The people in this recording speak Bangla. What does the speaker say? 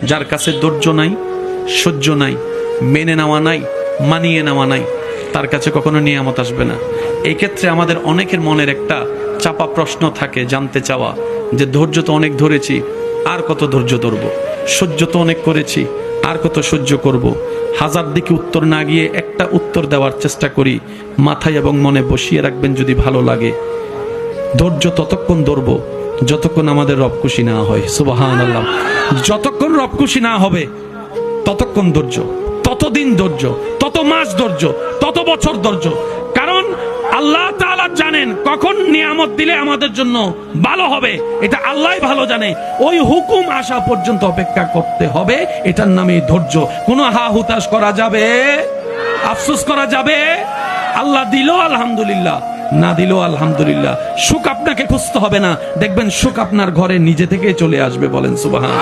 যার কাছে ধৈর্য নাই, সহ্য নাই, মেনে নেওয়া নাই, মানিয়ে নেওয়া নাই, তার কাছে কখনো নিয়ামত আসবে না। এই ক্ষেত্রে আমাদের অনেকের মনের একটা চাপা প্রশ্ন থাকে, জানতে চাওয়া যে ধৈর্য তো অনেক ধরেছি, আর কত ধৈর্য ধরবো, সহ্য তো অনেক করেছি, আর কত সহ্য করব। হাজার দিকে উত্তর না গিয়ে একটা উত্তর দেওয়ার চেষ্টা করি, মাথায় এবং মনে বসিয়ে রাখবেন যদি ভালো লাগে। ধৈর্য ততক্ষণ ধরবো যতক্ষণ আমাদের রব খুশি না হয়। সুবহানাল্লাহ। যতক্ষণ রব খুশি না হবে ততক্ষণ ধৈর্য, ততদিন ধৈর্য, তত মাস ধৈর্য, তত বছর ধৈর্য। কারণ আল্লাহ তাআলা জানেন কখন নিয়ামত দিলে আমাদের জন্য ভালো হবে, এটা আল্লাহই ভালো জানে। ওই হুকুম আসা পর্যন্ত অপেক্ষা করতে হবে, এটার নামে ধৈর্য। কোনো হা হুতাশ করা যাবে, আফসোস করা যাবে? আল্লাহ দিল আলহামদুলিল্লাহ, না দিল আলহামদুলিল্লাহ। সুখ আপনাকে খুঁজতে হবে না, দেখবেন সুখ আপনার ঘরে নিজে থেকেই চলে আসবে। বলেন সুবহান।